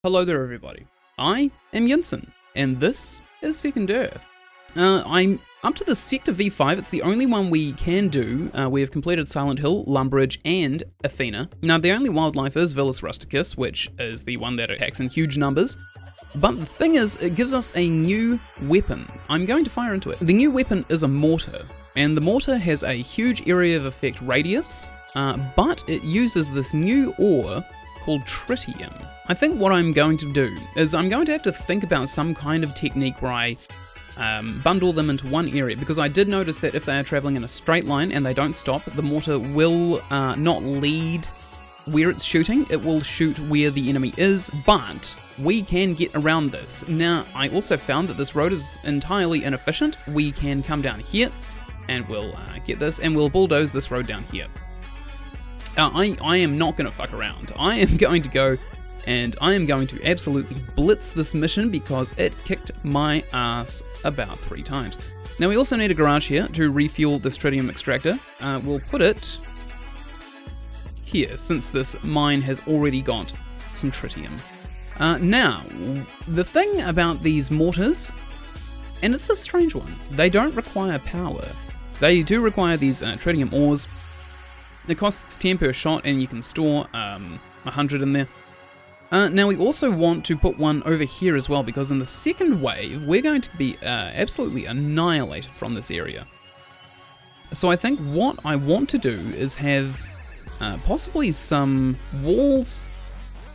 Hello there everybody, I am Ynsin, and this is Second Earth. I'm up to the Sector V5, it's the only one we can do. We have completed Silent Hill, Lumbridge, and Athena. Now the only wildlife is Villus rusticus, which is the one that attacks in huge numbers. But the thing is, it gives us a new weapon. I'm going to fire into it. The new weapon is a mortar, and the mortar has a huge area of effect radius, but it uses this new ore called tritium. I think what I'm going to do is I'm going to have to think about some kind of technique where I bundle them into one area, because I did notice that if they are traveling in a straight line and they don't stop, the mortar will not lead where it's shooting, it will shoot where the enemy is, but we can get around this. Now, I also found that this road is entirely inefficient. We can come down here, and we'll get this, and we'll bulldoze this road down here. I am not going to fuck around. I am going to go, and I am going to absolutely blitz this mission, because it kicked my ass about 3 times. Now, we also need a garage here to refuel this tritium extractor. We'll put it here, since this mine has already got some tritium. Now, the thing about these mortars, and it's a strange one, they don't require power. They do require these tritium ores. It costs 10 per shot, and you can store 100 in there. Now, we also want to put one over here as well, because in the second wave, we're going to be absolutely annihilated from this area. So I think what I want to do is have possibly some walls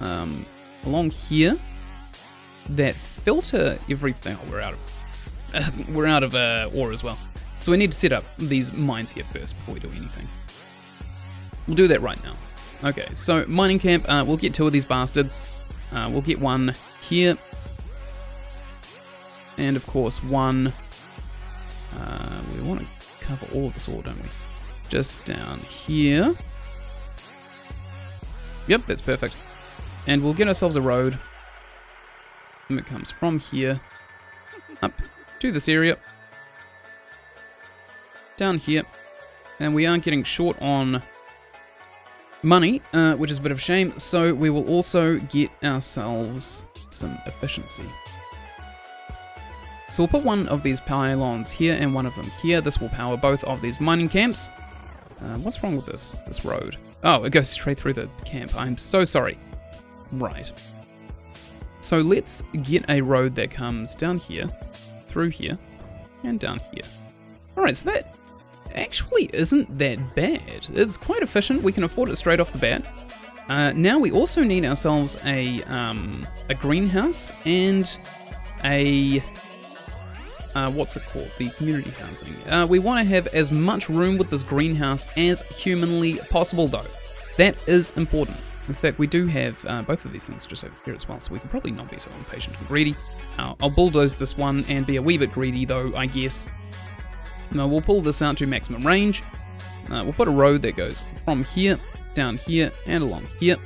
along here that filter everything. Oh, we're out of ore as well. So we need to set up these mines here first before we do anything. We'll do that right now. Okay, so mining camp, we'll get 2 of these bastards. We'll get one here. And of course one, we want to cover all of this ore, don't we? Just down here. Yep, that's perfect. And we'll get ourselves a road. And it comes from here up to this area. Down here. And we are getting short on money, which is a bit of a shame, so we will also get ourselves some efficiency. So we'll put one of these pylons here and one of them here. This will power both of these mining camps. What's wrong with this road? Oh, it goes straight through the camp. I'm so sorry. Right. So let's get a road that comes down here, through here, and down here. Alright, so that actually isn't that bad. It's quite efficient. We can afford it straight off the bat. Now we also need ourselves a greenhouse and a what's it called? The community housing. We want to have as much room with this greenhouse as humanly possible, though. That is important. In fact, we do have both of these things just over here as well, so we can probably not be so impatient and greedy. I'll bulldoze this one and be a wee bit greedy, though, I guess. Now we'll pull this out to maximum range. We'll put a road that goes from here, down here, and along here.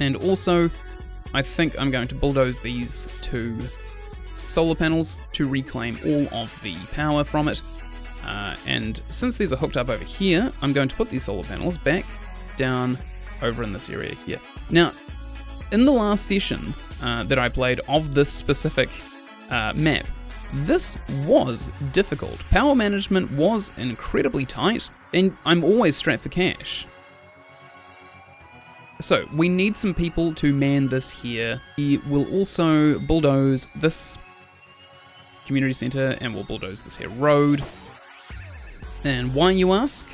And also, I think I'm going to bulldoze these 2 solar panels to reclaim all of the power from it. And since these are hooked up over here, I'm going to put these solar panels back down over in this area here. Now, in the last session that I played of this specific map, this was difficult. Power management was incredibly tight, and I'm always strapped for cash. So, we need some people to man this here. We will also bulldoze this community center, and we'll bulldoze this here road. And why, you ask?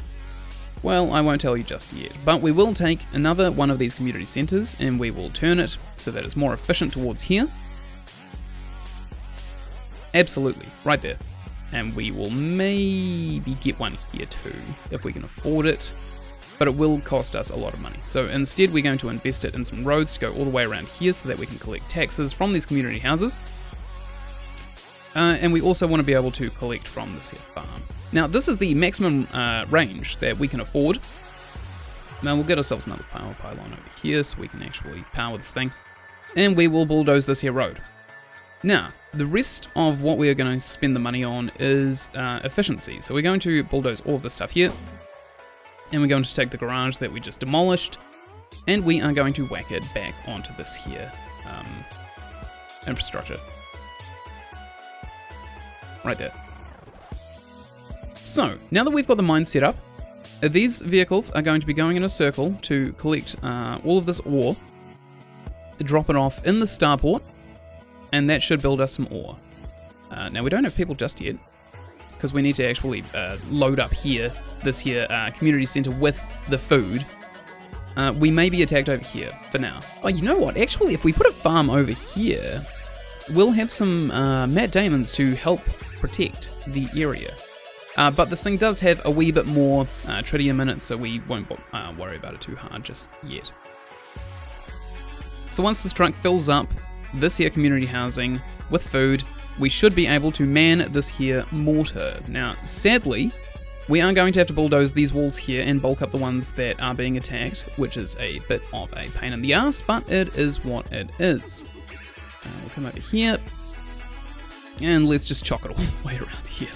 Well, I won't tell you just yet, but we will take another one of these community centers, and we will turn it so that it's more efficient towards here. Absolutely, right there. And we will maybe get one here too, if we can afford it. But it will cost us a lot of money. So instead we're going to invest it in some roads to go all the way around here so that we can collect taxes from these community houses. And we also want to be able to collect from this here farm. Now this is the maximum range that we can afford. Now we'll get ourselves another power pylon over here so we can actually power this thing. And we will bulldoze this here road. Now, the rest of what we are going to spend the money on is efficiency. So we're going to bulldoze all of this stuff here. And we're going to take the garage that we just demolished. And we are going to whack it back onto this here infrastructure. Right there. So, now that we've got the mine set up, these vehicles are going to be going in a circle to collect all of this ore, drop it off in the starport, and that should build us some ore. Now, we don't have people just yet, because we need to actually load up here, this here community center with the food. We may be attacked over here for now. Oh, you know what? Actually, if we put a farm over here, we'll have some Matt Damons to help protect the area. But this thing does have a wee bit more tritium in it, so we won't worry about it too hard just yet. So once this truck fills up this here community housing with food, we should be able to man this here mortar. Now, sadly, we are going to have to bulldoze these walls here and bulk up the ones that are being attacked, which is a bit of a pain in the ass, but it is what it is. We'll come over here, and let's just chock it all the way around here.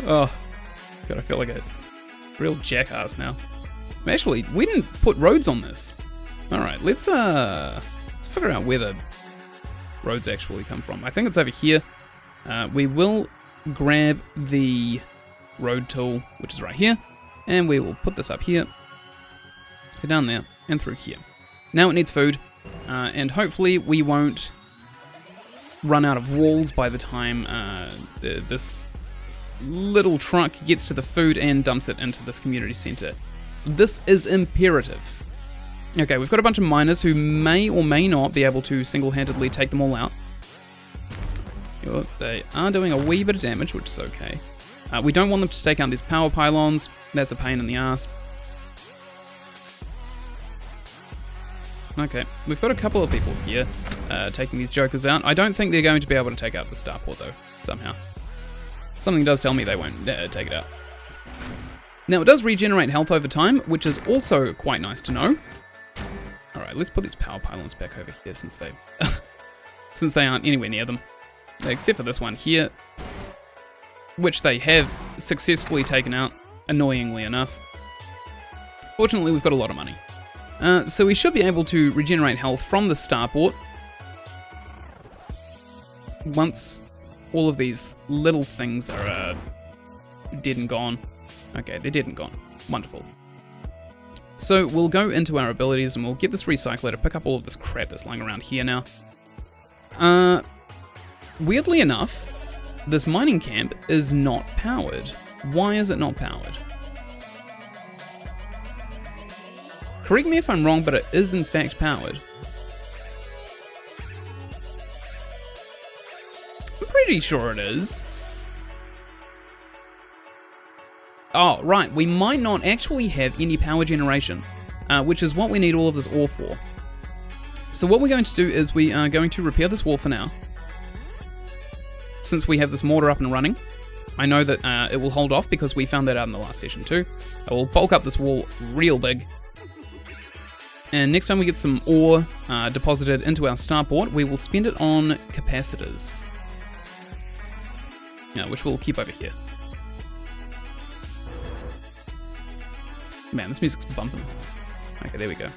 Oh, God, I feel like a real jackass now. Actually, we didn't put roads on this. Alright, let's figure out where the roads actually come from. I think it's over here. We will grab the road tool, which is right here, and we will put this up here, go down there, and through here. Now it needs food, and hopefully we won't run out of walls by the time this little truck gets to the food and dumps it into this community center. This is imperative. Okay, we've got a bunch of miners who may or may not be able to single-handedly take them all out. They are doing a wee bit of damage, which is okay. We don't want them to take out these power pylons. That's a pain in the ass. Okay, we've got a couple of people here taking these jokers out. I don't think they're going to be able to take out the starport, though, somehow. Something does tell me they won't take it out. Now, it does regenerate health over time, which is also quite nice to know. Alright, let's put these power pylons back over here since they since they aren't anywhere near them. Except for this one here, which they have successfully taken out, annoyingly enough. Fortunately, we've got a lot of money. So we should be able to regenerate health from the starport once all of these little things are dead and gone. Okay, they're dead and gone. Wonderful. So we'll go into our abilities and we'll get this recycler to pick up all of this crap that's lying around here now. Weirdly enough, this mining camp is not powered. Why is it not powered? Correct me if I'm wrong, but it is in fact powered. I'm pretty sure it is. Oh, right, we might not actually have any power generation, which is what we need all of this ore for. So what we're going to do is we are going to repair this wall for now. Since we have this mortar up and running, I know that it will hold off because we found that out in the last session too. I will bulk up this wall real big. And next time we get some ore deposited into our starport, we will spend it on capacitors. Which we'll keep over here. Man, this music's bumping. Okay, there we go.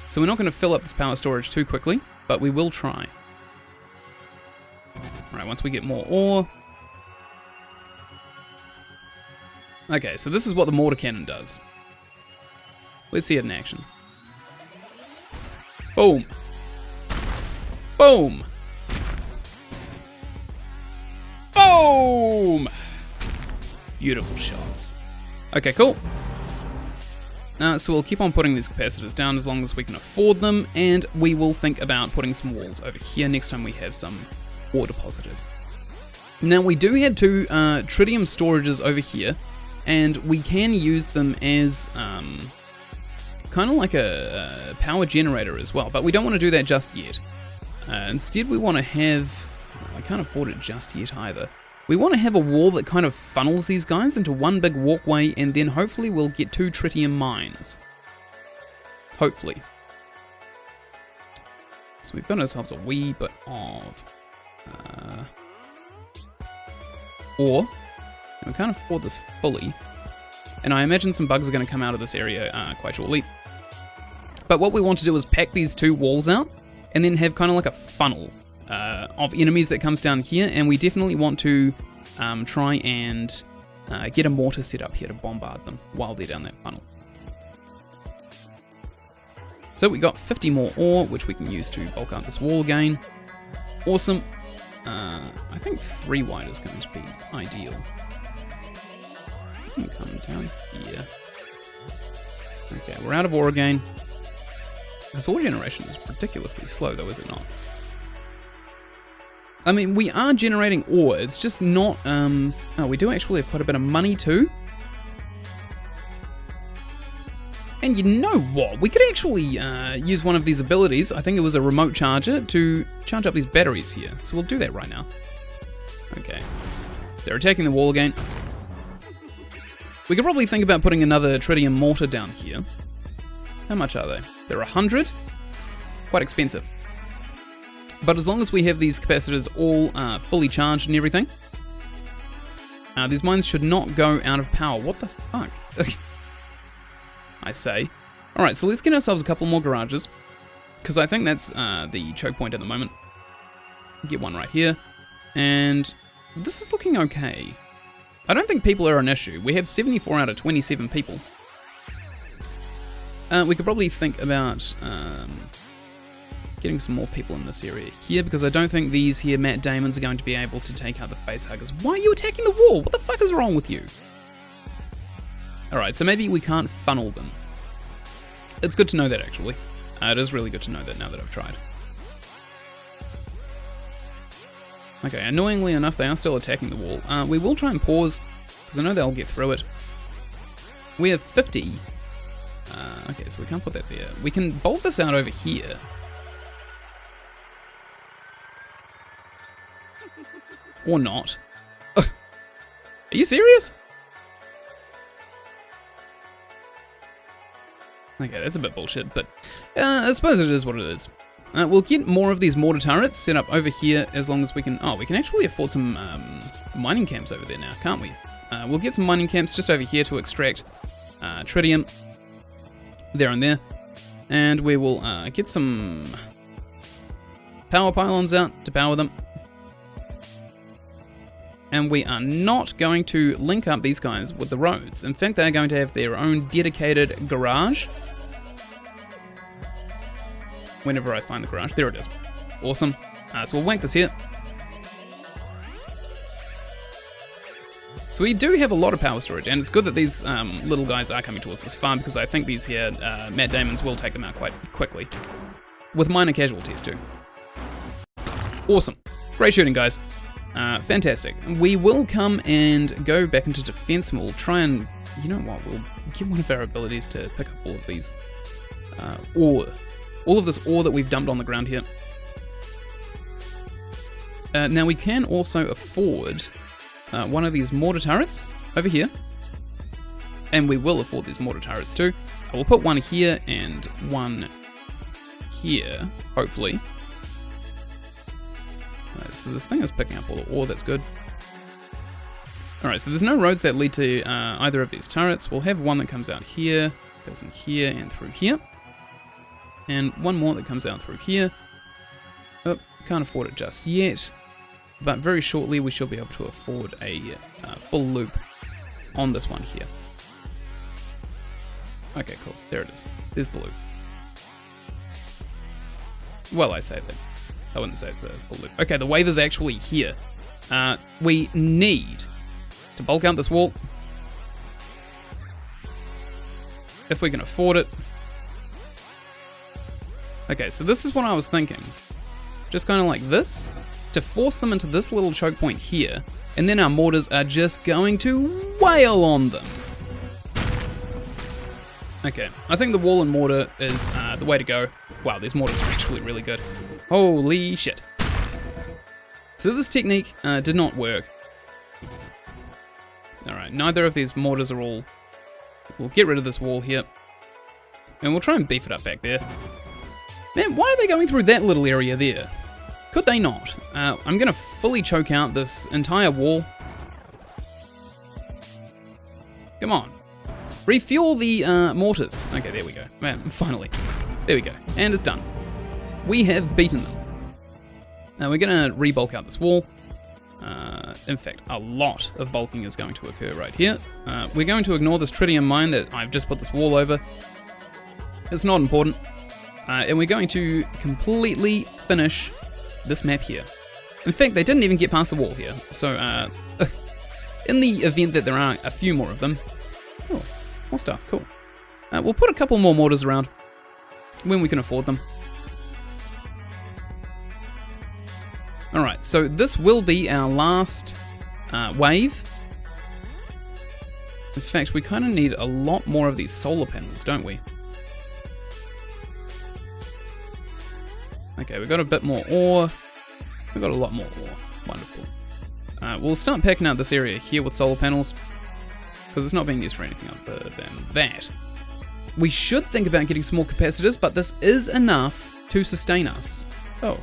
So we're not going to fill up this power storage too quickly, but we will try. Alright, once we get more ore. Okay, so this is what the mortar cannon does. Let's see it in action. Boom. Boom. Boom! Beautiful shots. Okay, cool. So we'll keep on putting these capacitors down as long as we can afford them, and we will think about putting some walls over here next time we have some ore deposited. Now we do have two tritium storages over here, and we can use them as kind of like a power generator as well, but we don't want to do that just yet. Instead we want to have, I can't afford it just yet either. We want to have a wall that kind of funnels these guys into one big walkway, and then hopefully we'll get 2 tritium mines. Hopefully. So we've got ourselves a wee bit of ore. We can't afford this fully. And I imagine some bugs are going to come out of this area quite shortly. But what we want to do is pack these 2 walls out and then have kind of like a funnel of enemies that comes down here, and we definitely want to try and get a mortar set up here to bombard them while they're down that funnel. So we got 50 more ore, which we can use to bulk up this wall again. Awesome. I think 3 wide is going to be ideal. You can come down here. Okay, we're out of ore again. This ore generation is ridiculously slow though, is it not? I mean, we are generating ore, it's just not, oh, we do actually have quite a bit of money too. And you know what? We could actually use one of these abilities, I think it was a remote charger, to charge up these batteries here. So we'll do that right now. Okay. They're attacking the wall again. We could probably think about putting another tritium mortar down here. How much are they? They're 100? Quite expensive. But as long as we have these capacitors all fully charged and everything, these mines should not go out of power. What the fuck? I say. Alright, so let's get ourselves a couple more garages, because I think that's the choke point at the moment. Get one right here, and this is looking okay. I don't think people are an issue. We have 74 out of 27 people. We could probably think about getting some more people in this area here, because I don't think these here Matt Damons are going to be able to take out the facehuggers. Why are you attacking the wall? What the fuck is wrong with you? Alright, so maybe we can't funnel them. It's good to know that, actually. It is really good to know that now that I've tried. Okay, annoyingly enough, they are still attacking the wall. We will try and pause, because I know they'll get through it. We have 50. Okay, so we can't put that there. We can bolt this out over here. Or not. Are you serious? Okay, that's a bit bullshit, but I suppose it is what it is. We'll get more of these mortar turrets set up over here as long as we can... Oh, we can actually afford some mining camps over there now, can't we? We'll get some mining camps just over here to extract tritium. There and there. And we will get some power pylons out to power them. And we are not going to link up these guys with the roads. In fact, they're going to have their own dedicated garage. Whenever I find the garage. There it is. Awesome. So we'll wank this here. So we do have a lot of power storage, and it's good that these little guys are coming towards this farm, because I think these here Matt Damons will take them out quite quickly. With minor casualties too. Awesome. Great shooting, guys. Fantastic. We will come and go back into defense, and we'll try and, you know what, we'll get one of our abilities to pick up all of these ore. All of this ore that we've dumped on the ground here. Now we can also afford one of these mortar turrets over here. And we will afford these mortar turrets too. I will put one here and one here, hopefully. So this thing is picking up all the ore, that's good. Alright, so there's no roads that lead to either of these turrets. We'll have one that comes out here, goes in here and through here. And one more that comes out through here. Oh, can't afford it just yet. But very shortly we should be able to afford a full loop on this one here. Okay, cool. There it is. There's the loop. Well, I say that. I wouldn't say it's the full loop. Okay, the wave is actually here. We need to bulk out this wall. If we can afford it. Okay, so this is what I was thinking. Just kind of like this, to force them into this little choke point here, and then our mortars are just going to wail on them. Okay, I think the wall and mortar is the way to go. Wow, these mortars are actually really good. Holy shit. So this technique did not work. Alright, neither of these mortars are all... We'll get rid of this wall here. And we'll try and beef it up back there. Man, why are they going through that little area there? Could they not? I'm going to fully choke out this entire wall. Come on. Refuel the mortars. Okay, there we go. Man, finally. There we go. And it's done. we have beaten them. Now we're going to re-bulk out this wall. In fact, a lot of bulking is going to occur right here. We're going to ignore this tritium mine that I've just put this wall over. It's not important. And we're going to completely finish this map here. In fact, they didn't even get past the wall here. So, in the event that there are a few more of them... Oh, more stuff, cool. We'll put a couple more mortars around when we can afford them. Alright, so this will be our last wave. In fact, we kind of need a lot more of these solar panels, don't we? Okay, we've got a bit more ore. We've got a lot more ore. Wonderful. We'll start packing out this area here with solar panels, because it's not being used for anything other than that. We should think about getting some more capacitors, but this is enough to sustain us. Oh,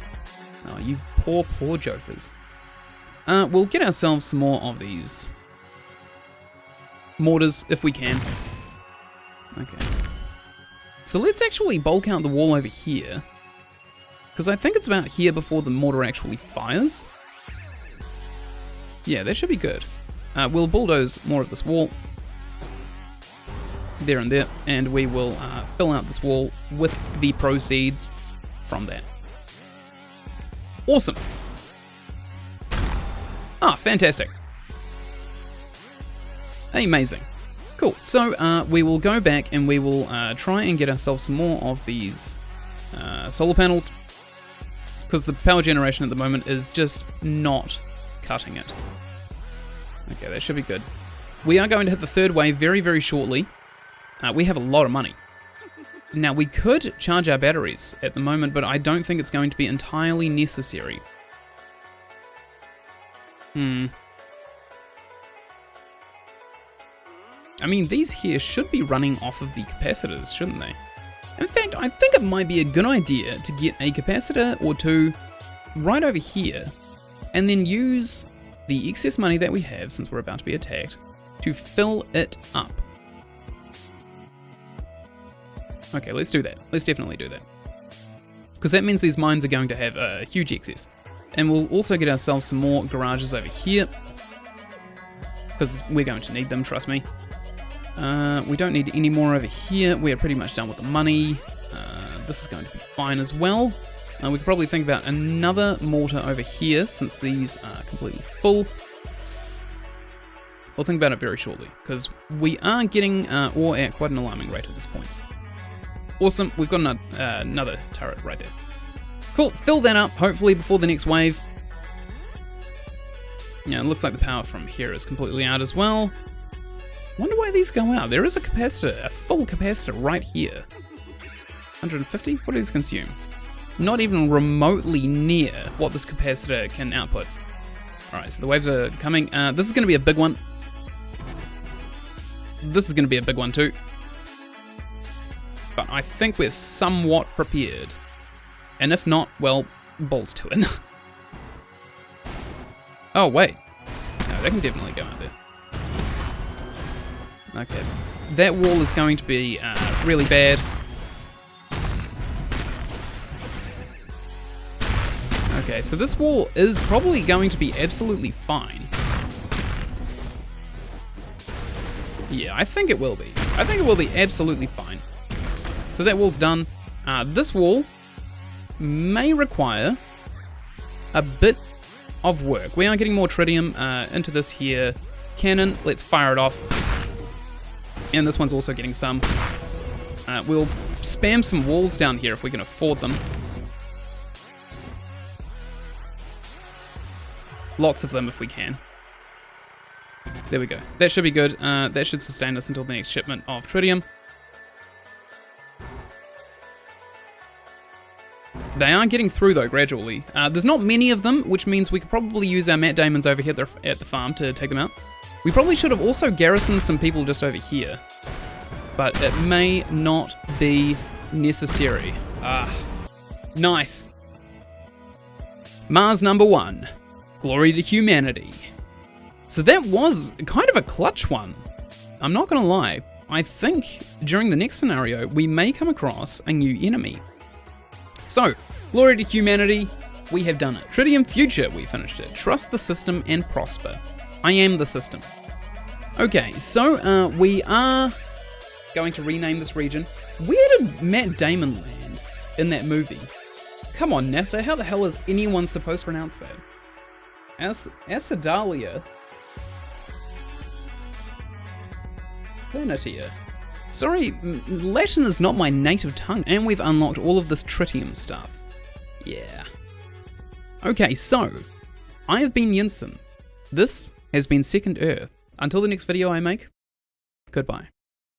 you poor, poor jokers. We'll get ourselves some more of these mortars if we can. Okay. So let's actually bulk out the wall over here, because I think it's about here before the mortar actually fires. Yeah, that should be good. We'll bulldoze more of this wall. There and there. And we will fill out this wall with the proceeds from that. Awesome. Ah, fantastic. Amazing. Cool. So we will go back and we will try and get ourselves some more of these solar panels, because the power generation at the moment is just not cutting it. Okay, that should be good. We are going to hit the third wave very, very shortly. We have a lot of money. Now, we could charge our batteries at the moment, but I don't think it's going to be entirely necessary. I mean, these here should be running off of the capacitors, shouldn't they? In fact, I think it might be a good idea to get a capacitor or two right over here, and then use the excess money that we have, since we're about to be attacked, to fill it up. Okay, let's do that. Let's definitely do that. Because that means these mines are going to have a huge excess. And we'll also get ourselves some more garages over here, because we're going to need them, trust me. We don't need any more over here. We're pretty much done with the money. This is going to be fine as well. We could probably think about another mortar over here, since these are completely full. We'll think about it very shortly, because we are getting ore at quite an alarming rate at this point. Awesome, we've got another turret right there. Cool, fill that up, hopefully before the next wave. Yeah, it looks like the power from here is completely out as well. Wonder why these go out. There is a capacitor, a full capacitor right here. 150? What does it consume? Not even remotely near what this capacitor can output. Alright, so the waves are coming. This is going to be a big one. This is going to be a big one too. But I think we're somewhat prepared. And if not, well, balls to it. Oh, wait. No, they can definitely go out there. Okay. That wall is going to be really bad. Okay, so this wall is probably going to be absolutely fine. Yeah, I think it will be. I think it will be absolutely fine. So that wall's done. This wall may require a bit of work. We are getting more tritium into this here cannon. Let's fire it off. And this one's also getting some. We'll spam some walls down here if we can afford them. Lots of them if we can. There we go. That should be good. That should sustain us until the next shipment of tritium. They are getting through though, gradually. There's not many of them, which means we could probably use our Matt Damons over here at the farm to take them out. We probably should have also garrisoned some people just over here, but it may not be necessary. Nice. Mars number 1. Glory to humanity. So that was kind of a clutch one. I'm not gonna lie. I think during the next scenario, we may come across a new enemy. So, Glory to humanity, we have done it. Tritium Future, we finished it. Trust the system and prosper. I am the system. Okay, so we are going to rename this region. Where did Matt Damon land in that movie? Come on, NASA, how the hell is anyone supposed to pronounce that? Acidalia Pernitia. Sorry, Latin is not my native tongue, and we've unlocked all of this tritium stuff. Yeah. Okay, so, I have been Ynsin. This has been Second Earth. Until the next video I make, goodbye.